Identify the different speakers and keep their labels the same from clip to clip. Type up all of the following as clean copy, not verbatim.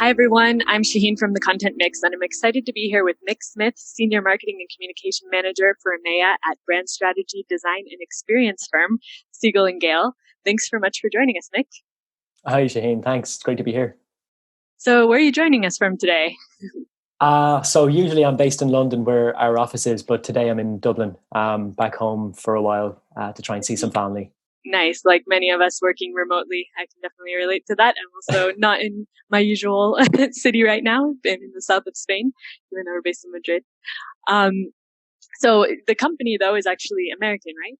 Speaker 1: Hi, everyone. I'm Shaheen from the Content Mix, and I'm excited to be here with Mick Smyth, Senior Marketing and Communication Manager for EMEA at brand strategy, design, and experience firm Siegel+Gale. Thanks so much for joining us, Mick.
Speaker 2: Hi, Shaheen. Thanks. It's great to be here.
Speaker 1: So where are you joining us from today?
Speaker 2: So usually I'm based in London where our office is, but today I'm in Dublin, back home for a while to try and see some family.
Speaker 1: Nice. Like many of us working remotely, I can definitely relate to that. I'm also not in my usual city right now. I've been in the south of Spain, even though we're based in Madrid. So the company, though, is actually American, right?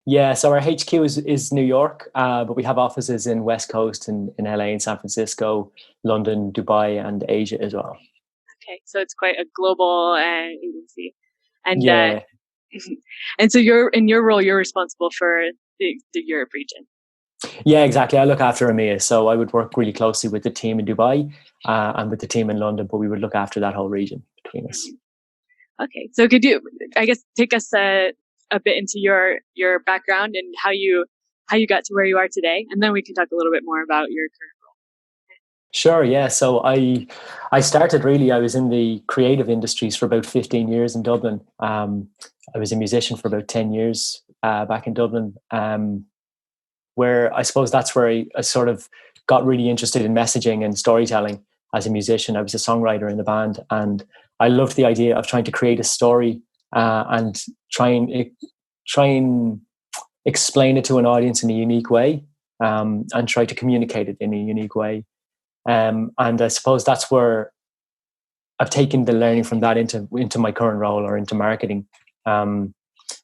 Speaker 2: Yeah, so our HQ is New York, but we have offices in West Coast in LA and San Francisco, London, Dubai, and Asia as well.
Speaker 1: Okay, so it's quite a global agency, and
Speaker 2: Yeah,
Speaker 1: and so you're in your role, you're responsible for the Europe region.
Speaker 2: yeah, exactly. I look after EMEA, so I would work really closely with the team in Dubai and with the team in London, but we would look after that whole region between us.
Speaker 1: Okay, so could you, I guess, take us a bit into your background and how you got to where you are today, and then we can talk a little bit more about your current role.
Speaker 2: Sure, yeah. So I started really, I was in the creative industries for about 15 years in Dublin. I was a musician for about 10 years back in Dublin, where I suppose that's where I sort of got really interested in messaging and storytelling as a musician. I was a songwriter in the band, and I loved the idea of trying to create a story and try and explain it to an audience in a unique way, and try to communicate it in a unique way. And I suppose that's where I've taken the learning from that into my current role or into marketing. Um,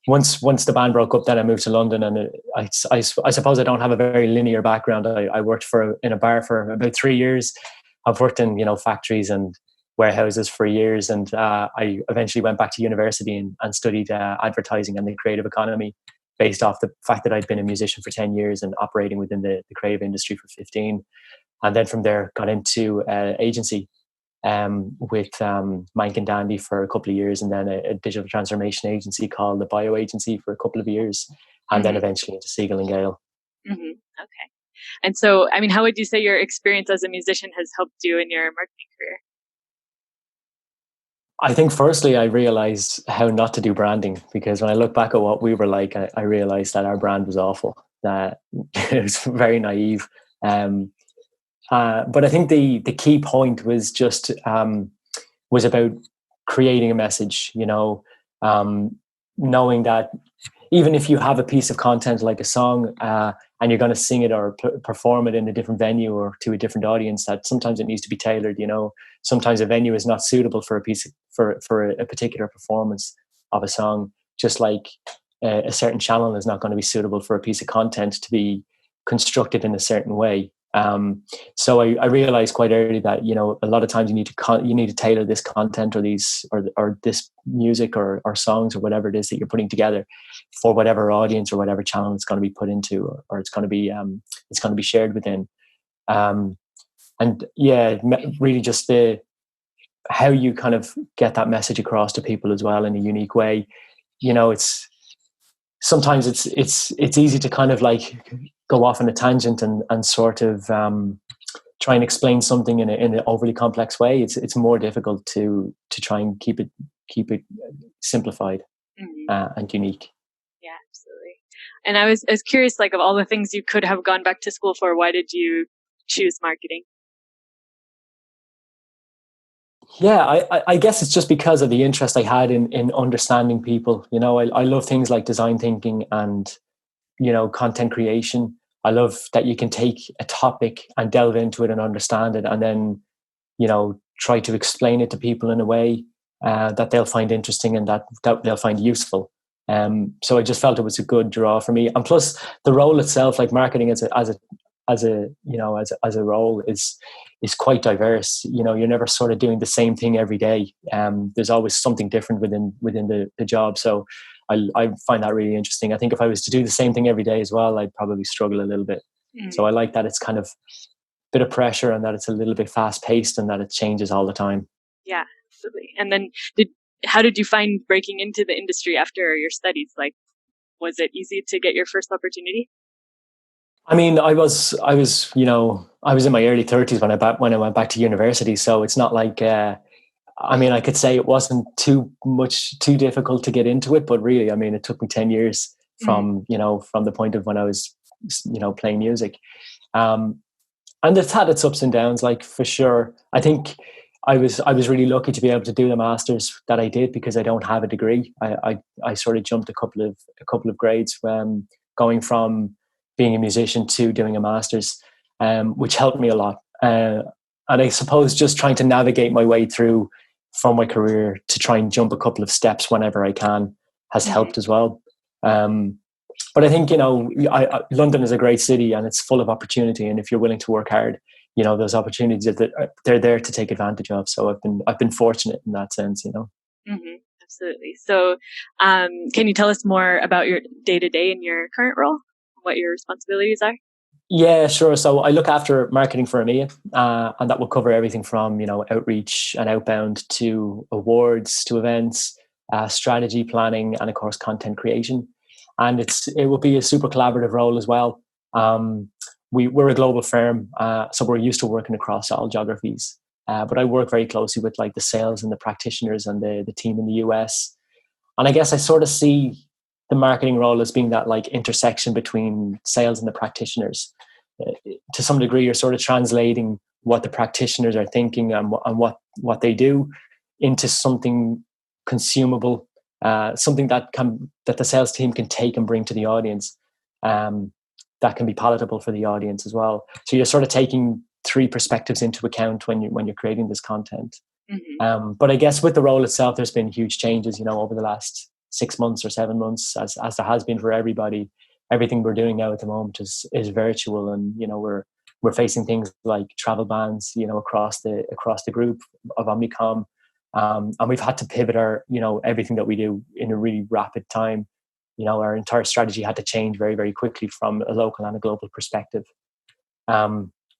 Speaker 2: once the band broke up, then I moved to London, and I suppose I don't have a very linear background. I worked in a bar for about 3 years. I've worked in factories and warehouses for years, and I eventually went back to university and studied advertising and the creative economy, based off the fact that I'd been a musician for 10 years and operating within the creative industry for 15. And then from there got into agency with Mank and Dandy for a couple of years, and then a digital transformation agency called the Bio Agency for a couple of years, and then eventually into Siegel+Gale.
Speaker 1: Okay, and so I mean, how would you say your experience as a musician has helped you in your marketing career?
Speaker 2: I think firstly, I realized how not to do branding, because when I look back at what we were like, I realized that our brand was awful, that it was very naive. But I think the key point was just was about creating a message. Knowing that even if you have a piece of content like a song, and you're going to sing it or perform it in a different venue or to a different audience, that sometimes it needs to be tailored. Sometimes a venue is not suitable for a particular performance of a song, just like a certain channel is not going to be suitable for a piece of content to be constructed in a certain way. So I realized quite early that a lot of times you need to tailor this content or this music or songs or whatever it is that you're putting together for whatever audience or whatever channel it's going to be put into, or it's going to be shared within. And yeah, really just how you kind of get that message across to people as well in a unique way. It's sometimes it's easy to kind of like go off on a tangent and sort of try and explain something in an overly complex way. It's more difficult to try and keep it simplified and unique.
Speaker 1: Yeah, absolutely. And I was curious, like, of all the things you could have gone back to school for, why did you choose marketing?
Speaker 2: Yeah, I guess it's just because of the interest I had in understanding people. I love things like design thinking and content creation. I love that you can take a topic and delve into it and understand it, and then try to explain it to people in a way that they'll find interesting and that they'll find useful. So I just felt it was a good draw for me, and plus the role itself, like marketing as a role, is quite diverse. You're never sort of doing the same thing every day. There's always something different within the job. So I find that really interesting. I think if I was to do the same thing every day as well, I'd probably struggle a little bit. So I like that it's kind of bit of pressure and that it's a little bit fast paced and that it changes all the time.
Speaker 1: Yeah, absolutely. And then how did you find breaking into the industry after your studies? Like, was it easy to get your first opportunity?
Speaker 2: I mean, I was in my early 30s when I went back to university. So it's not like, I mean, I could say it wasn't too difficult to get into it, but really, I mean, it took me 10 years from the point of when I was, playing music. Um, and it's had its ups and downs, like for sure. I think I was really lucky to be able to do the masters that I did because I don't have a degree. I sort of jumped a couple of grades going from being a musician to doing a masters, which helped me a lot. And I suppose just trying to navigate my way through from my career to try and jump a couple of steps whenever I can has helped as well. But I think London is a great city and it's full of opportunity. And if you're willing to work hard, those opportunities they're there to take advantage of. So I've been fortunate in that sense.
Speaker 1: Absolutely. So, can you tell us more about your day to day in your current role? What your responsibilities are?
Speaker 2: Yeah, sure. So I look after marketing for EMEA, and that will cover everything from outreach and outbound to awards to events, strategy planning, and of course content creation. And it will be a super collaborative role as well. We're a global firm, so we're used to working across all geographies. But I work very closely with like the sales and the practitioners and the team in the US. And I guess I sort of see the marketing role as being that like intersection between sales and the practitioners. To some degree, you're sort of translating what the practitioners are thinking and what they do into something consumable, something that the sales team can take and bring to the audience. That can be palatable for the audience as well. So you're sort of taking three perspectives into account when you're creating this content. But I guess with the role itself, there's been huge changes, over the last 6 months or 7 months, as there has been for everybody. Everything we're doing now at the moment is virtual, and we're facing things like travel bans, across the group of Omnicom, and we've had to pivot our everything that we do in a really rapid time. Our entire strategy had to change very, very quickly from a local and a global perspective.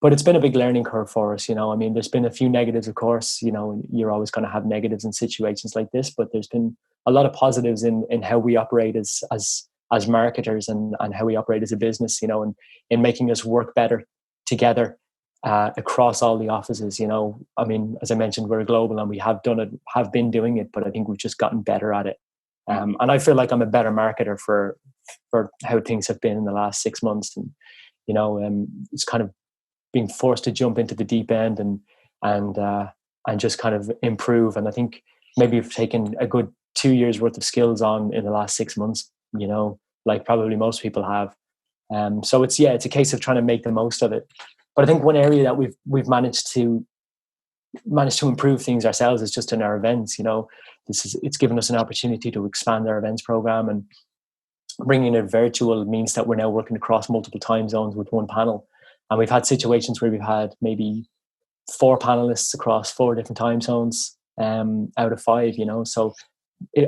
Speaker 2: But it's been a big learning curve for us. I mean, there's been a few negatives, of course. You're always going to have negatives in situations like this, but there's been a lot of positives in how we operate as marketers and how we operate as a business, and in making us work better together across all the offices. I mean, as I mentioned, we're global and we have been doing it, but I think we've just gotten better at it. And I feel like I'm a better marketer for how things have been in the last 6 months. And, it's kind of being forced to jump into the deep end and just kind of improve. And I think maybe we've taken a good 2 years worth of skills on in the last 6 months, like probably most people have. So it's a case of trying to make the most of it. But I think one area that we've managed to improve things ourselves is just in our events. It's given us an opportunity to expand our events program, and bringing it virtual means that we're now working across multiple time zones with one panel. And we've had situations where we've had maybe 4 panelists across 4 different time zones out of 5. So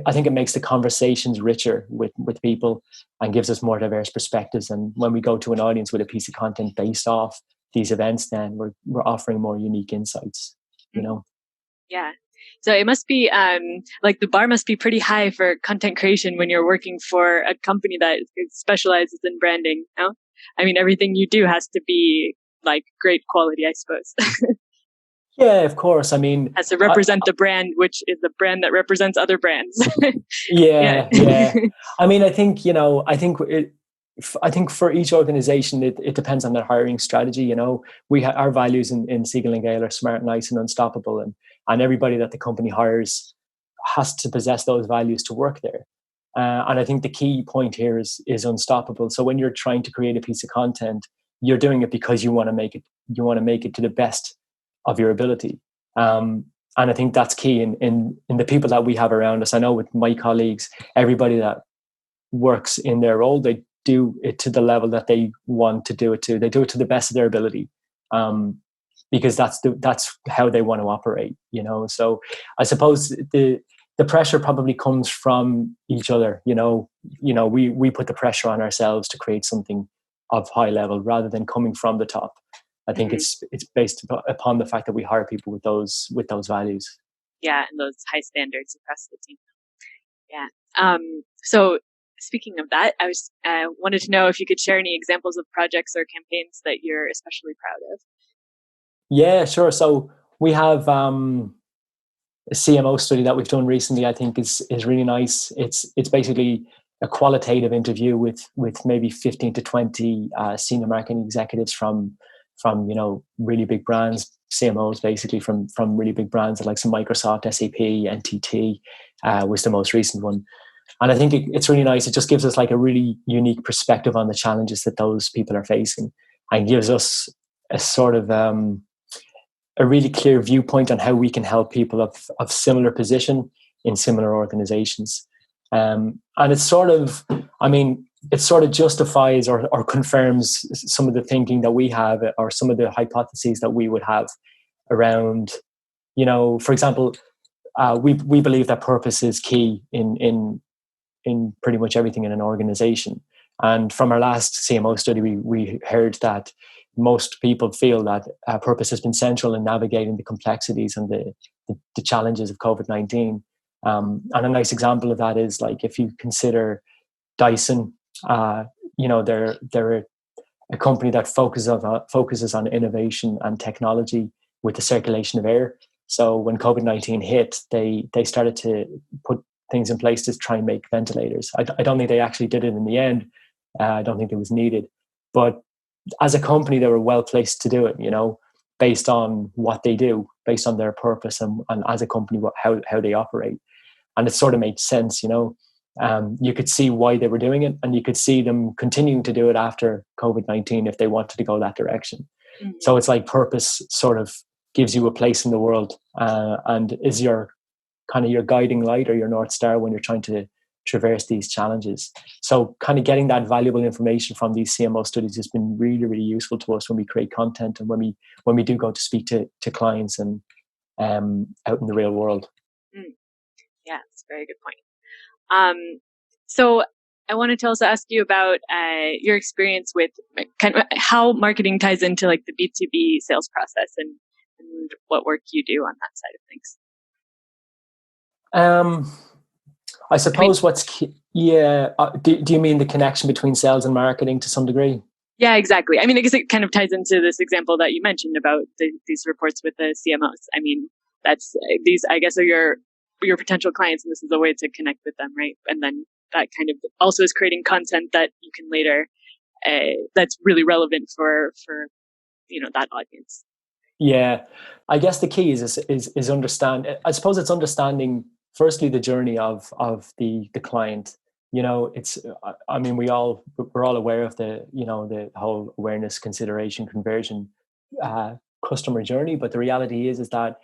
Speaker 2: I think it makes the conversations richer with people and gives us more diverse perspectives. And when we go to an audience with a piece of content based off these events, then we're offering more unique insights.
Speaker 1: Yeah. So it must be like the bar must be pretty high for content creation when you're working for a company that specializes in branding. No? I mean, everything you do has to be like great quality, I suppose.
Speaker 2: Yeah, of course. I mean,
Speaker 1: has to represent the brand, which is the brand that represents other brands.
Speaker 2: Yeah. I mean, I think I think for each organization, it depends on their hiring strategy. Our values in Siegel+Gale are smart, nice, and unstoppable, and everybody that the company hires has to possess those values to work there. And I think the key point here is unstoppable. So when you're trying to create a piece of content, you're doing it because you want to make it. You want to make it to the best of your ability. And I think that's key in the people that we have around us. I know with my colleagues, everybody that works in their role, they do it to the level that they want to do it to. They do it to the best of their ability, because that's how they want to operate. So I suppose the pressure probably comes from each other. We put the pressure on ourselves to create something of high level rather than coming from the top. I think it's based upon the fact that we hire people with those values.
Speaker 1: Yeah, and those high standards across the team. Yeah. So speaking of that, I was wanted to know if you could share any examples of projects or campaigns that you're especially proud of.
Speaker 2: Yeah, sure. So we have a CMO study that we've done recently. I think is really nice. It's basically a qualitative interview with maybe 15 to 20 senior marketing executives from really big brands, CMOs basically from really big brands like some Microsoft, SAP, NTT was the most recent one. And I think it's really nice. It just gives us like a really unique perspective on the challenges that those people are facing, and gives us a sort of a really clear viewpoint on how we can help people of similar position in similar organizations. And it's sort of, it sort of justifies or confirms some of the thinking that we have, or some of the hypotheses that we would have around, for example, we believe that purpose is key in pretty much everything in an organization. And from our last CMO study, we heard that most people feel that purpose has been central in navigating the complexities and the challenges of COVID-19. And a nice example of that is like if you consider Dyson, they're a company that focuses on innovation and technology with the circulation of air. So when COVID-19 hit, they started to put things in place to try and make ventilators. I don't think they actually did it in the end. I don't think it was needed. But as a company, they were well placed to do it, based on what they do, based on their purpose, and as a company, how they operate. And it sort of made sense, you could see why they were doing it, and you could see them continuing to do it after COVID-19 if they wanted to go that direction. Mm-hmm. So it's like purpose sort of gives you a place in the world, and is your kind of your guiding light or your North Star when you're trying to traverse these challenges. So kind of getting that valuable information from these CMO studies has been really, really useful to us when we create content and when we do go to speak to clients and out in the real world.
Speaker 1: Yeah, that's a very good point. So I wanted to also ask you about your experience with kind of how marketing ties into like the B2B sales process and what work you do on that side of things.
Speaker 2: I suppose what's key, do you mean the connection between sales and marketing to some degree?
Speaker 1: Yeah, exactly. I guess it kind of ties into this example that you mentioned about these reports with the CMOs. That's these, I guess, are your potential clients, and this is a way to connect with them, right? And then that kind of also is creating content that you can later, that's really relevant for that audience.
Speaker 2: Yeah, I guess the key is understand. I suppose it's understanding firstly the journey of the client. It's we're all aware of the whole awareness, consideration, conversion customer journey, but the reality is that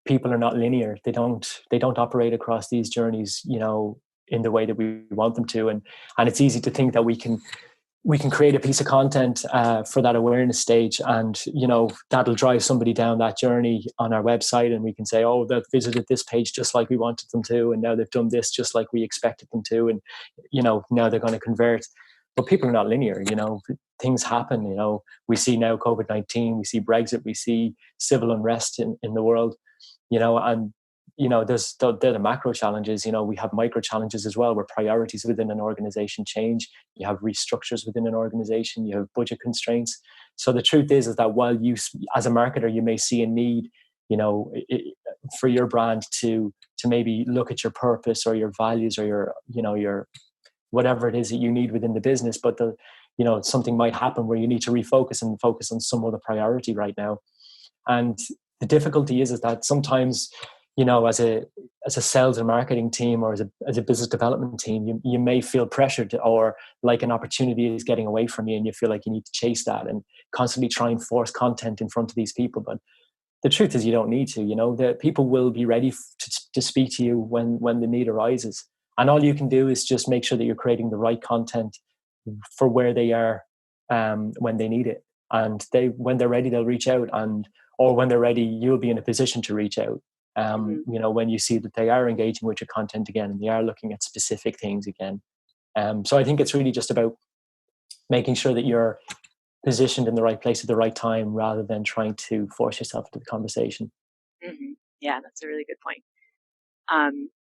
Speaker 2: people are not linear. They don't operate across these journeys in the way that we want them to, and it's easy to think that we can create a piece of content for that awareness stage, and that'll drive somebody down that journey on our website, and we can say, oh, they've visited this page just like we wanted them to, and now they've done this just like we expected them to, and now they're going to convert. But people are not linear. Things happen. We see now COVID-19, we see Brexit, we see civil unrest in the world, and there's the macro challenges. We have micro challenges as well, where priorities within an organization change. You have restructures within an organization. You have budget constraints. So the truth is that while you, as a marketer, you may see a need, for your brand to maybe look at your purpose or your values or your whatever it is that you need within the business, but something might happen where you need to refocus and focus on some other priority right now. And the difficulty is that sometimes, as a sales and marketing team, or as a business development team, you may feel pressured, or like an opportunity is getting away from you, and you feel like you need to chase that and constantly try and force content in front of these people. But the truth is, you don't need to. The people will be ready to speak to you when the need arises, and all you can do is just make sure that you're creating the right content for where they are when they need it, and when they're ready, they'll reach out, or when they're ready, you'll be in a position to reach out. When you see that they are engaging with your content again, and they are looking at specific things again. So I think it's really just about making sure that you're positioned in the right place at the right time, rather than trying to force yourself into the conversation.
Speaker 1: Mm-hmm. Yeah, that's a really good point.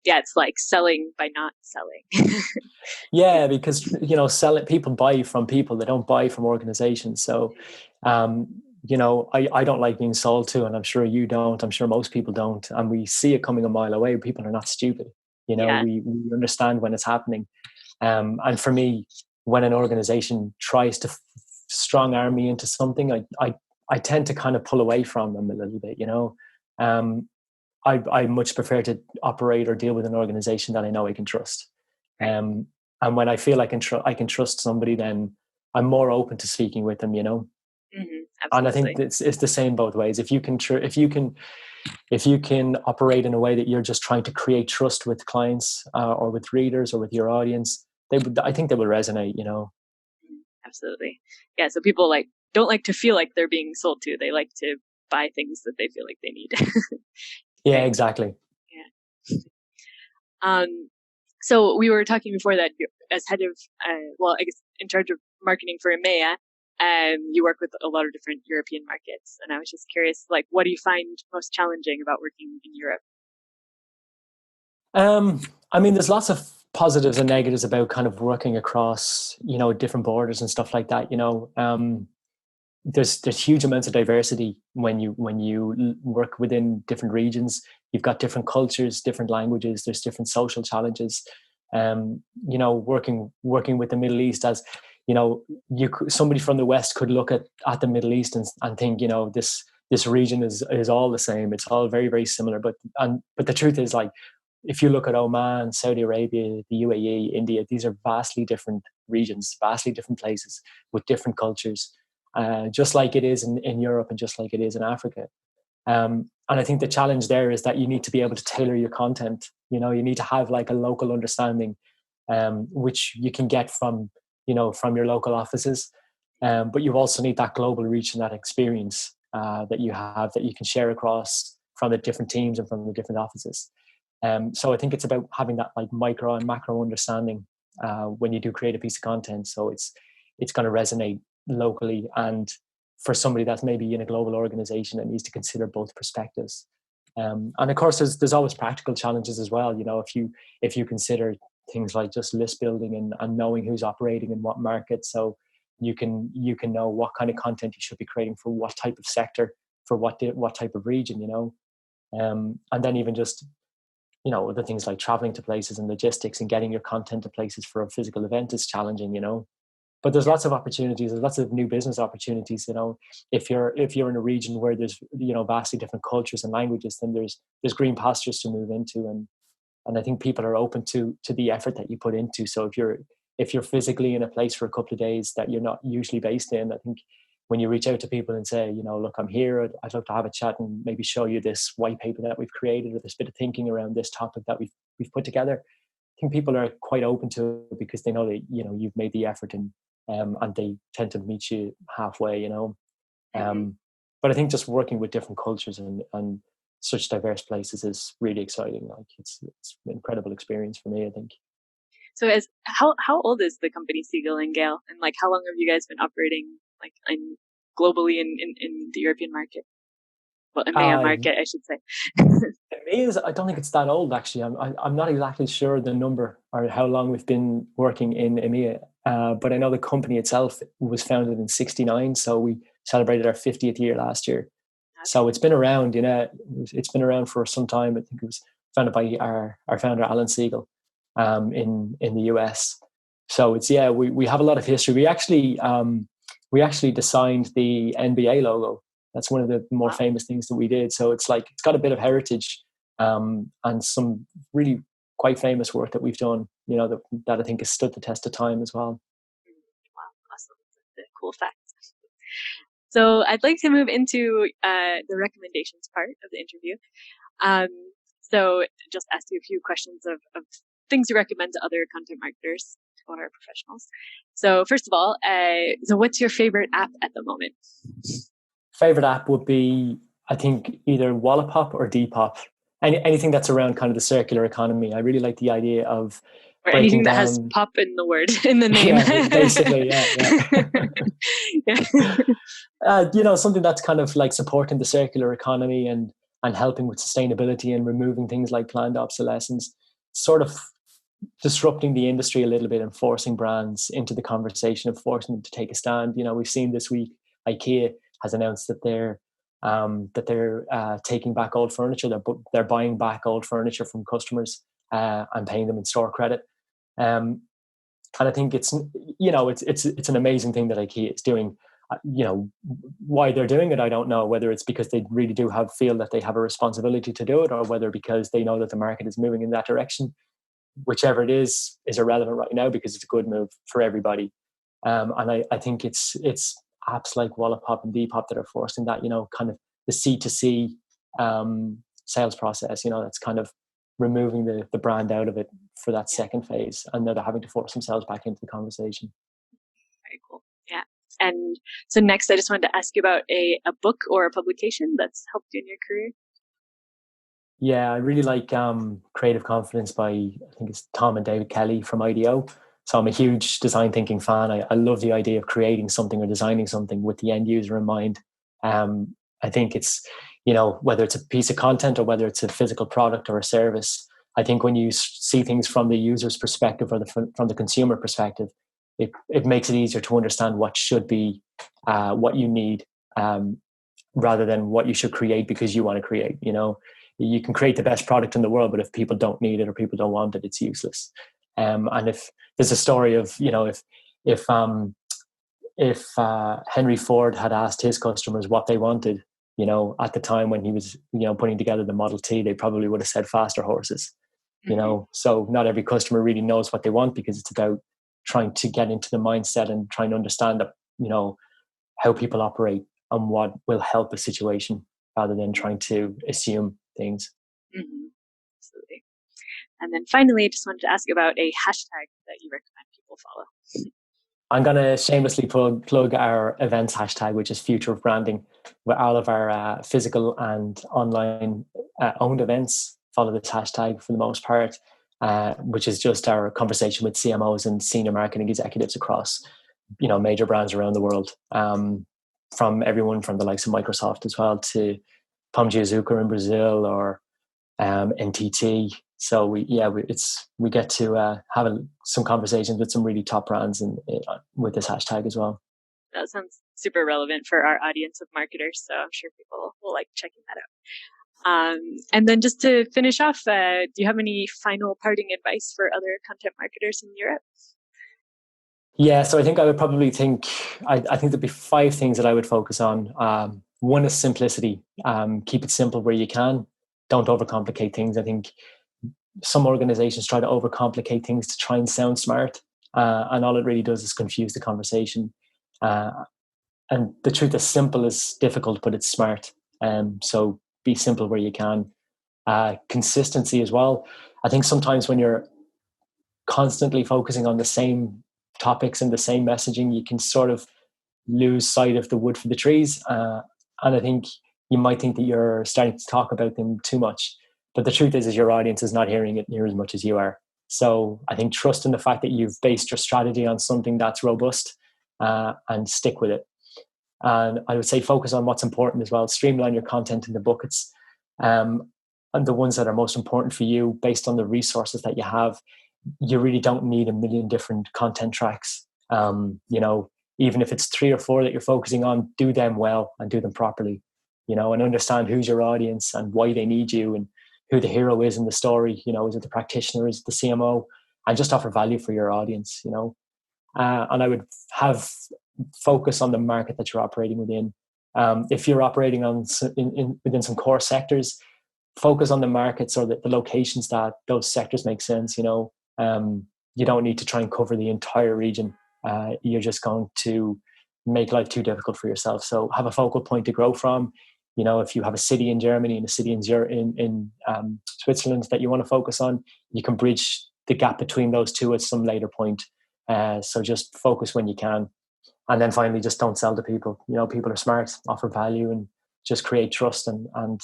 Speaker 1: Yeah, it's like selling by not selling.
Speaker 2: Yeah, because people buy from people, they don't buy from organizations. So um, I don't like being sold to, and I'm sure you don't. I'm sure most people don't. And we see it coming a mile away. People are not stupid.
Speaker 1: Yeah.
Speaker 2: We understand when it's happening. And for me, when an organization tries to strong arm me into something, I tend to kind of pull away from them a little bit. Um, I much prefer to operate or deal with an organization that I know I can trust.
Speaker 1: Right.
Speaker 2: And when I feel I can trust somebody, then I'm more open to speaking with them. And I think
Speaker 1: Absolutely.
Speaker 2: it's the same both ways. If you can operate in a way that you're just trying to create trust with clients or with readers or with your audience, I think they will resonate.
Speaker 1: Absolutely. Yeah. So people don't like to feel like they're being sold to. They like to buy things that they feel like they need.
Speaker 2: Yeah,
Speaker 1: Right.
Speaker 2: exactly.
Speaker 1: Yeah. So we were talking before that as head of, I guess in charge of marketing for EMEA, you work with a lot of different European markets. And I was just curious, what do you find most challenging about working in Europe?
Speaker 2: I mean, there's lots of positives and negatives about kind of working across, different borders and stuff like that. There's huge amounts of diversity when you work within different regions. You've got different cultures, different languages. There's different social challenges. Working with the Middle East, as somebody from the West could look at the Middle East and think, this region is all the same. It's all very, very similar. But the truth is, if you look at Oman, Saudi Arabia, the UAE, India, these are vastly different regions, vastly different places with different cultures, just like it is in Europe and just like it is in Africa. And I think the challenge there is that you need to be able to tailor your content. You need to have a local understanding, which you can get from your local offices. But you also need that global reach and that experience that you have that you can share across from the different teams and from the different offices. So I think it's about having that micro and macro understanding when you do create a piece of content. So it's going to resonate locally and for somebody that's maybe in a global organization that needs to consider both perspectives. And of course, there's always practical challenges as well. If you consider things like just list building and knowing who's operating in what market, so you can know what kind of content you should be creating for what type of sector, for what type of region. And then even just other things like traveling to places and logistics and getting your content to places for a physical event is challenging. But there's lots of opportunities. There's lots of new business opportunities. If you're in a region where there's vastly different cultures and languages, then there's green pastures to move into, and I think people are open to the effort that you put into. So if you're physically in a place for a couple of days that you're not usually based in, I think when you reach out to people and say, look, I'm here, I'd love to have a chat and maybe show you this white paper that we've created or this bit of thinking around this topic that we've put together. I think people are quite open to it because they know that you've made the effort and they tend to meet you halfway.
Speaker 1: Mm-hmm.
Speaker 2: But I think just working with different cultures and such diverse places is really exciting. It's an incredible experience for me, I think.
Speaker 1: So how old is the company Siegel+Gale, and how long have you guys been operating globally in the European market? Well, EMEA market, I should say.
Speaker 2: I don't think it's that old, actually. I'm not exactly sure the number or how long we've been working in EMEA, but I know the company itself was founded in '69, so we celebrated our 50th year last year. So it's been around, it's been around for some time. I think it was founded by our founder, Alan Siegel, in the US. So we have a lot of history. We actually designed the NBA logo. That's one of the more famous things that we did. So it's got a bit of heritage and some really quite famous work that we've done, that I think has stood the test of time as well.
Speaker 1: Wow, awesome. That's a cool fact. So I'd like to move into the recommendations part of the interview. So just ask you a few questions of things you recommend to other content marketers or professionals. So first of all, so what's your favorite app at the moment?
Speaker 2: Favorite app would be, I think, either Wallapop or Depop. Anything that's around kind of the circular economy. I really like the idea of
Speaker 1: or anything that has pop in the word in the name.
Speaker 2: Yeah, basically, yeah. Something that's kind of supporting the circular economy and helping with sustainability and removing things like planned obsolescence. sort of disrupting the industry a little bit and forcing brands into the conversation of forcing them to take a stand. We've seen this week IKEA has announced that they're taking back old furniture. They're buying back old furniture from customers and paying them in store credit. And I think it's an amazing thing that IKEA is doing. Why they're doing it, I don't know. Whether it's because they really do feel that they have a responsibility to do it, or whether because they know that the market is moving in that direction. Whichever it is irrelevant right now, because it's a good move for everybody. And I think it's apps like Wallapop and Depop that are forcing that, kind of the C2C sales process, that's kind of removing the brand out of it for that second phase. And now they're having to force themselves back into the conversation.
Speaker 1: Very cool. Yeah. And so next, I just wanted to ask you about a book or a publication that's helped you in your career.
Speaker 2: Yeah, I really like Creative Confidence by, I think it's Tom and David Kelly from IDEO. So I'm a huge design thinking fan. I love the idea of creating something or designing something with the end user in mind. I think it's, whether it's a piece of content or whether it's a physical product or a service, I think when you see things from the user's perspective or from the consumer perspective, it makes it easier to understand what should be, what you need, rather than what you should create because you want to create. You can create the best product in the world, but if people don't need it or people don't want it, it's useless. And if there's a story of, if Henry Ford had asked his customers what they wanted, at the time when he was, putting together the Model T, they probably would have said faster horses. So not every customer really knows what they want, because it's about trying to get into the mindset and trying to understand that, how people operate and what will help a situation, rather than trying to assume things.
Speaker 1: Mm-hmm. Absolutely. And then finally, I just wanted to ask about a hashtag that you recommend people follow.
Speaker 2: I'm going to shamelessly plug our events hashtag, which is Future of Branding, where all of our physical and online owned events follow this hashtag for the most part, which is just our conversation with CMOs and senior marketing executives across, major brands around the world, from everyone from the likes of Microsoft as well to Pão de Açúcar in Brazil or NTT. So we get to have some conversations with some really top brands with this hashtag as well.
Speaker 1: That sounds super relevant for our audience of marketers, so I'm sure people will like checking that out. And then just to finish off, do you have any final parting advice for other content marketers in Europe?
Speaker 2: Yeah, so I think I would probably think there'd be 5 things that I would focus on. One is simplicity. Keep it simple where you can. Don't overcomplicate things. I think some organizations try to overcomplicate things to try and sound smart, and all it really does is confuse the conversation. And the truth is, simple is difficult, but it's smart. So be simple where you can. Consistency as well. I think sometimes when you're constantly focusing on the same topics and the same messaging, you can sort of lose sight of the wood for the trees. And I think you might think that you're starting to talk about them too much. But the truth is your audience is not hearing it near as much as you are. So I think trust in the fact that you've based your strategy on something that's robust, and stick with it. And I would say focus on what's important as well. Streamline your content in the buckets, and the ones that are most important for you based on the resources that you have. You really don't need a million different content tracks. Even if it's 3 or 4 that you're focusing on, do them well and do them properly, and understand who's your audience and why they need you and who the hero is in the story. Is it the practitioner? Is it the CMO? And just offer value for your audience, and I would have focus on the market that you're operating within. If you're operating within some core sectors, focus on the markets or the locations that those sectors make sense. You don't need to try and cover the entire region. You're just going to make life too difficult for yourself. So have a focal point to grow from. If you have a city in Germany and a city in Switzerland that you want to focus on, you can bridge the gap between those two at some later point. So just focus when you can. And then finally, just don't sell to people. People are smart, offer value, and just create trust and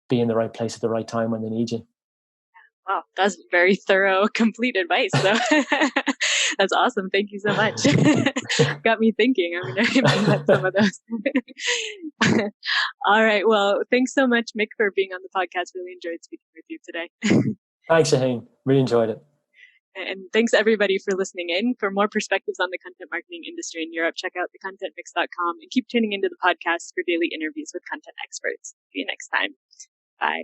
Speaker 2: be in the right place at the right time when they need you.
Speaker 1: Wow, that's very thorough, complete advice. So that's awesome. Thank you so much. Got me thinking. I'm going to implement some of those. All right. Well, thanks so much, Mick, for being on the podcast. Really enjoyed speaking with you today.
Speaker 2: Thanks, Shaheen. Really enjoyed it.
Speaker 1: And thanks everybody for listening in. For more perspectives on the content marketing industry in Europe, check out thecontentmix.com and keep tuning into the podcast for daily interviews with content experts. See you next time. Bye.